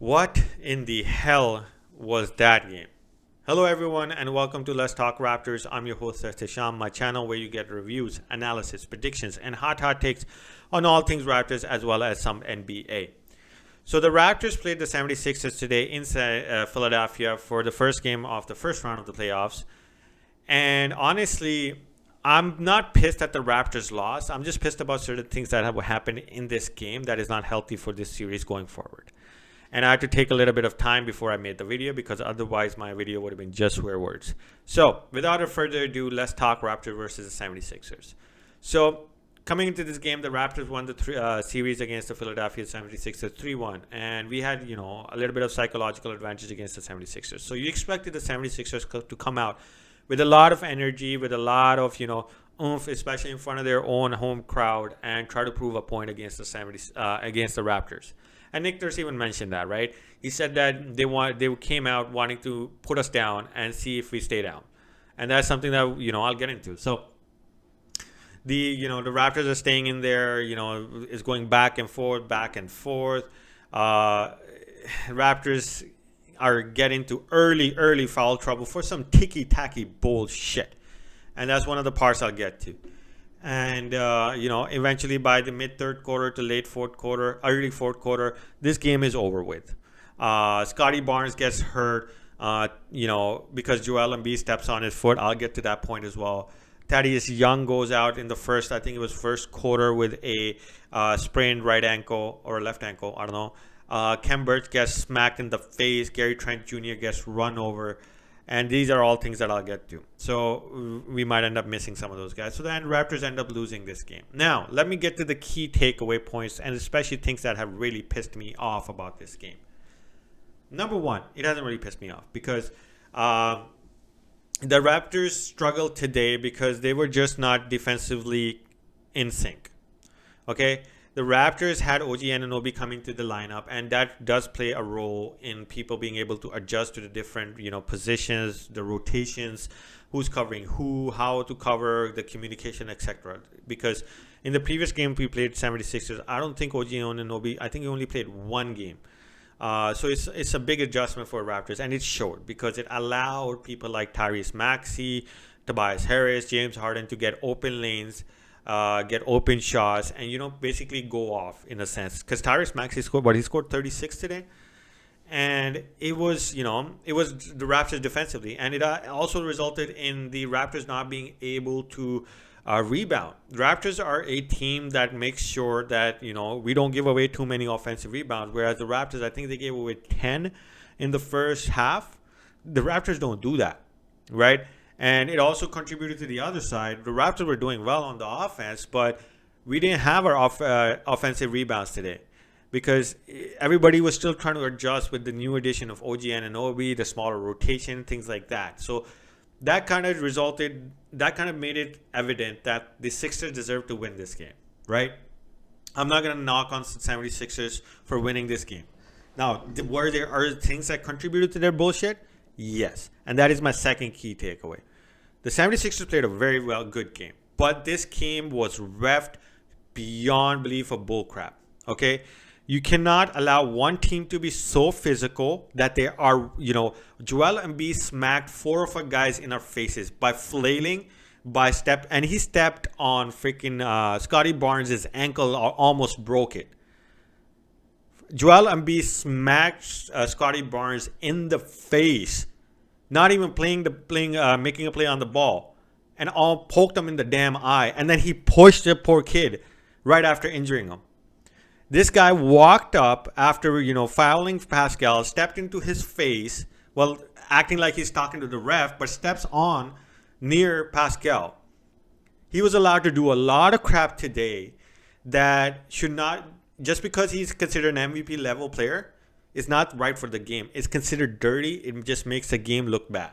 What in the hell was that game? Hello, everyone, and welcome to Let's Talk Raptors. I'm your host, Tisham, my channel where you get reviews, analysis, predictions, and hot takes on all things Raptors as well as some NBA. So, the Raptors played the 76ers today in Philadelphia for the first game of the first round of the playoffs. And honestly, I'm not pissed that the Raptors lost. I'm just pissed about certain things that have happened in this game that is not healthy for this series going forward. And I had to take a little bit of time before I made the video because otherwise my video would have been just swear words. So without further ado, let's talk Raptors versus the 76ers. So coming into this game, the Raptors won the series against the Philadelphia 76ers 3-1. And we had, a little bit of psychological advantage against the 76ers. So you expected the 76ers to come out with a lot of energy, with a lot of, oomph, especially in front of their own home crowd, and try to prove a point against the Raptors. And Nick Nurse even mentioned that, right? He said that they came out wanting to put us down and see if we stay down, and that's something that I'll get into. So the Raptors are staying in there. Is going back and forth, back and forth. Raptors are getting to early foul trouble for some ticky-tacky bullshit, and that's one of the parts I'll get to. And, eventually by the mid-third quarter to late fourth quarter, early fourth quarter, this game is over with. Scotty Barnes gets hurt, because Joel Embiid steps on his foot. I'll get to that point as well. Thaddeus Young goes out in the first quarter with a sprained right ankle or left ankle. I don't know. Kem Birch gets smacked in the face. Gary Trent Jr. gets run over. And these are all things that I'll get to. So we might end up missing some of those guys. So then Raptors end up losing this game. Now, let me get to the key takeaway points and especially things that have really pissed me off about this game. Number one, it hasn't really pissed me off because the Raptors struggled today because they were just not defensively in sync. Okay? The Raptors had OG Anunoby coming to the lineup, and that does play a role in people being able to adjust to the different, positions, the rotations, who's covering who, how to cover, the communication, etc. Because in the previous game we played 76ers, I don't think OG Anunoby, I think he only played one game. So it's a big adjustment for Raptors, and it showed because it allowed people like Tyrese Maxey, Tobias Harris, James Harden to get open lanes, get open shots, and basically go off in a sense. Because Tyrese Maxey scored 36 today, and it was the Raptors defensively, and it also resulted in the Raptors not being able to rebound. The Raptors are a team that makes sure that we don't give away too many offensive rebounds, whereas the Raptors, I think they gave away 10 in the first half. The Raptors don't do that, right? And it also contributed to the other side. The Raptors were doing well on the offense, but we didn't have our offensive rebounds today because everybody was still trying to adjust with the new addition of OG Anunoby, the smaller rotation, things like that. So that kind of made it evident that the Sixers deserve to win this game, right? I'm not going to knock on the 76ers for winning this game. Now, were there other things that contributed to their bullshit? Yes. And that is my second key takeaway. The 76ers played a very good game. But this game was reffed beyond belief of bullcrap. Okay? You cannot allow one team to be so physical that they are, Joel Embiid smacked 4 of our guys in our faces by flailing, and he stepped on freaking Scotty Barnes' ankle, almost broke it. Joel Embiid smacked Scotty Barnes in the face, not even making a play on the ball, and all poked him in the damn eye. And then he pushed the poor kid right after injuring him. This guy walked up after fouling Pascal, stepped into his face, acting like he's talking to the ref, but steps on near Pascal. He was allowed to do a lot of crap today that should not. Just because he's considered an MVP level player, it's not right for the game. It's considered dirty. It just makes the game look bad.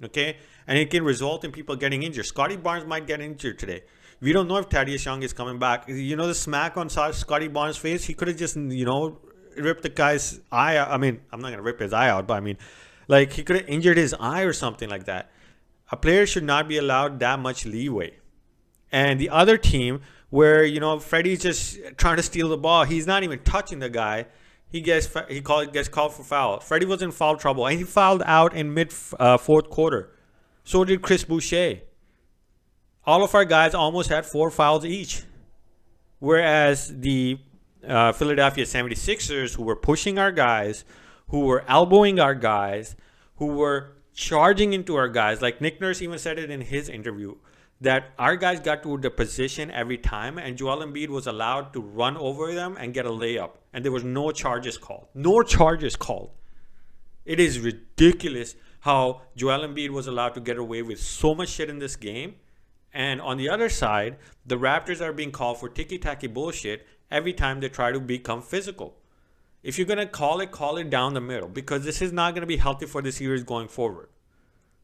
Okay? And it can result in people getting injured. Scotty Barnes might get injured today. We don't know if Thaddeus Young is coming back. The smack on Scotty Barnes' face, he could have just, ripped the guy's eye out. I mean, I'm not going to rip his eye out, but he could have injured his eye or something like that. A player should not be allowed that much leeway. And the other team where, Freddie's just trying to steal the ball. He's not even touching the guy. gets called for foul. Freddie was in foul trouble, and he fouled out in mid fourth quarter. So did Chris Boucher. All of our guys almost had 4 fouls each. Whereas the Philadelphia 76ers, who were pushing our guys, who were elbowing our guys, who were charging into our guys, like Nick Nurse even said it in his interview, that our guys got to the position every time, and Joel Embiid was allowed to run over them and get a layup. And there was no charges called. No charges called. It is ridiculous how Joel Embiid was allowed to get away with so much shit in this game. And on the other side, the Raptors are being called for ticky-tacky bullshit every time they try to become physical. If you're going to call it down the middle, because this is not going to be healthy for the series going forward.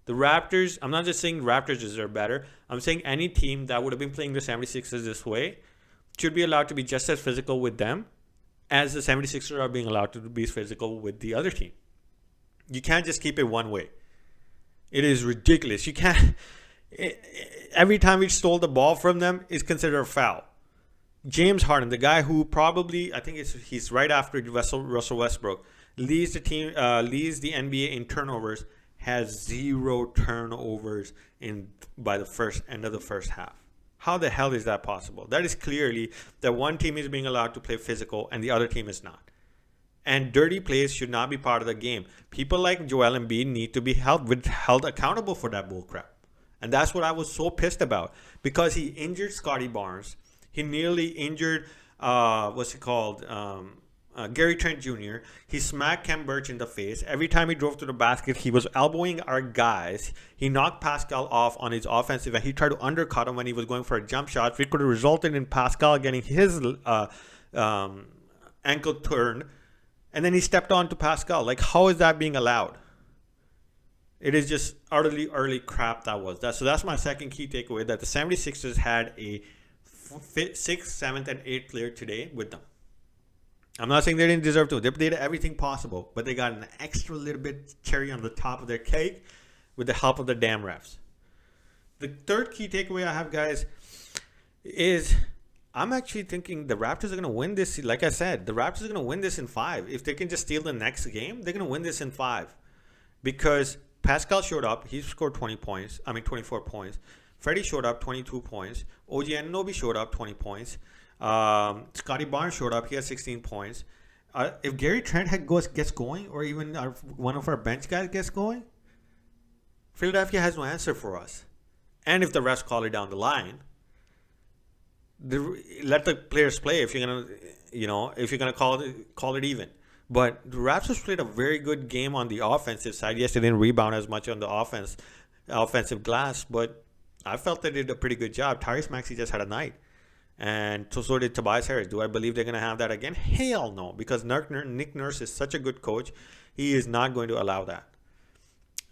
The Raptors, I'm not just saying Raptors deserve better. I'm saying any team that would have been playing the 76ers this way should be allowed to be just as physical with them as the 76ers are being allowed to be physical with the other team. You can't just keep it one way. It is ridiculous. You can't... Every time we stole the ball from them is considered a foul. James Harden, the guy who probably, I think he's right after Russell Westbrook, leads the NBA in turnovers, has 0 turnovers by the end of the first half. How the hell is that possible? That is clearly that one team is being allowed to play physical and the other team is not. And dirty plays should not be part of the game. People like Joel Embiid need to be held accountable for that bullcrap. And that's what I was so pissed about, because he injured Scotty Barnes. He nearly injured, Gary Trent Jr. He smacked Kem Birch in the face. Every time he drove to the basket, he was elbowing our guys. He knocked Pascal off on his offensive, and he tried to undercut him when he was going for a jump shot, which could have resulted in Pascal getting his ankle turned. And then he stepped on to Pascal. Like, how is that being allowed? It is just utterly early crap that was. So that's my second key takeaway, that the 76ers had a 6th, 7th, and 8th player today with them. I'm not saying they didn't deserve to. They did everything possible, but they got an extra little bit cherry on the top of their cake with the help of the damn refs. The third key takeaway I have, guys, is I'm actually thinking the Raptors are going to win this. Like I said, the Raptors are going to win this in 5. If they can just steal the next game, they're going to win this in 5. Because Pascal showed up. He scored 24 points. Freddie showed up, 22 points. OG Anunoby showed up, 20 points. Scotty Barnes showed up. He had 16 points. If Gary Trent gets going, or even one of our bench guys gets going, Philadelphia has no answer for us. And if the refs call it down the line, let the players play. If you're gonna call it even. But the Raptors played a very good game on the offensive side. Yes, they didn't rebound as much on the offensive glass, but I felt they did a pretty good job. Tyrese Maxey just had a night. And so did Tobias Harris. Do I believe they're going to have that again? Hell no, because Nick Nurse is such a good coach. He is not going to allow that.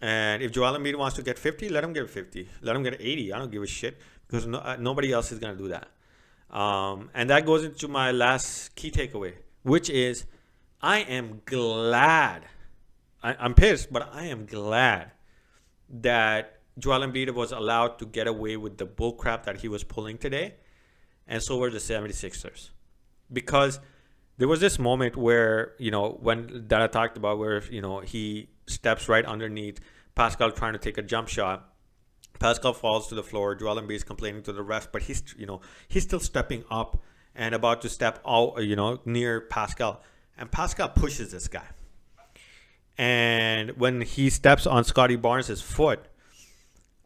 And if Joel Embiid wants to get 50, let him get 50. Let him get 80. I don't give a shit, because nobody else is going to do that. And that goes into my last key takeaway, which is I am glad. I'm pissed, but I am glad that Joel Embiid was allowed to get away with the bullcrap that he was pulling today. And so were the 76ers. Because there was this moment where, that I talked about, where, he steps right underneath Pascal trying to take a jump shot. Pascal falls to the floor. Joel Embiid is complaining to the refs, but he's still stepping up and about to step out, near Pascal. And Pascal pushes this guy. And when he steps on Scotty Barnes' foot,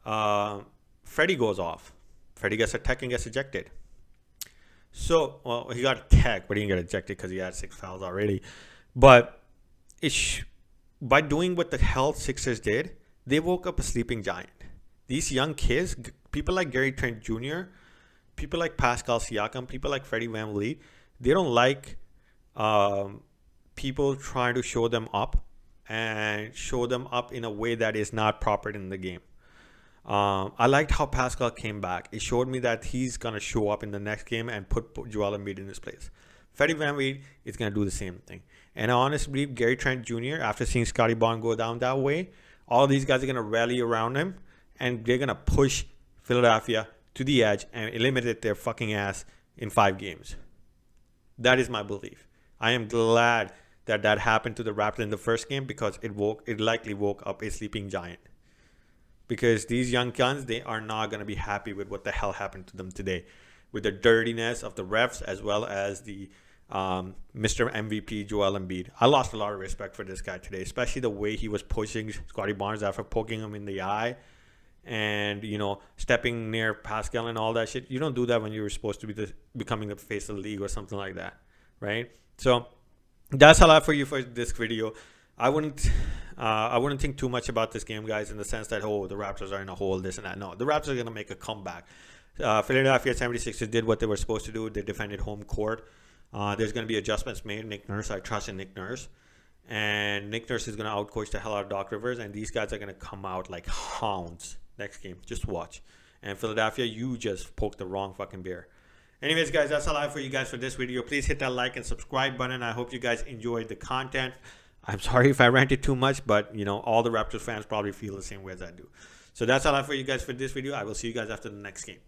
Freddie goes off. Freddie gets a tech and gets ejected. So, he got a tech, but he didn't get ejected because he had 6 fouls already. But by doing what the hell Sixers did, they woke up a sleeping giant. These young kids, people like Gary Trent Jr., people like Pascal Siakam, people like Freddie VanVleet, they don't like people trying to show them up and show them up in a way that is not proper in the game. I liked how Pascal came back. It showed me that he's going to show up in the next game and put Joel Embiid in his place. Freddie VanVleet is going to do the same thing. And I honestly believe Gary Trent Jr., after seeing Scotty Barnes go down that way, all these guys are going to rally around him and they're going to push Philadelphia to the edge and eliminate their fucking ass in 5 games. That is my belief. I am glad that happened to the Raptors in the first game, because it likely woke up a sleeping giant. Because these young guns, they are not going to be happy with what the hell happened to them today, with the dirtiness of the refs as well as the Mr. MVP Joel Embiid. I lost a lot of respect for this guy today, especially the way he was pushing Scotty Barnes after poking him in the eye, and stepping near Pascal and all that shit. You don't do that when you're supposed to be becoming the face of the league or something like that, right? So that's all I have for you for this video. I wouldn't think too much about this game, guys, in the sense that, the Raptors are in a hole, this and that. No, the Raptors are going to make a comeback. Philadelphia 76ers did what they were supposed to do. They defended home court. There's going to be adjustments made. Nick Nurse, I trust in Nick Nurse. And Nick Nurse is going to outcoach the hell out of Doc Rivers. And these guys are going to come out like hounds next game. Just watch. And Philadelphia, you just poked the wrong fucking bear. Anyways, guys, that's all I have for you guys for this video. Please hit that like and subscribe button. I hope you guys enjoyed the content. I'm sorry if I ranted too much, but, all the Raptors fans probably feel the same way as I do. So that's all I have for you guys for this video. I will see you guys after the next game.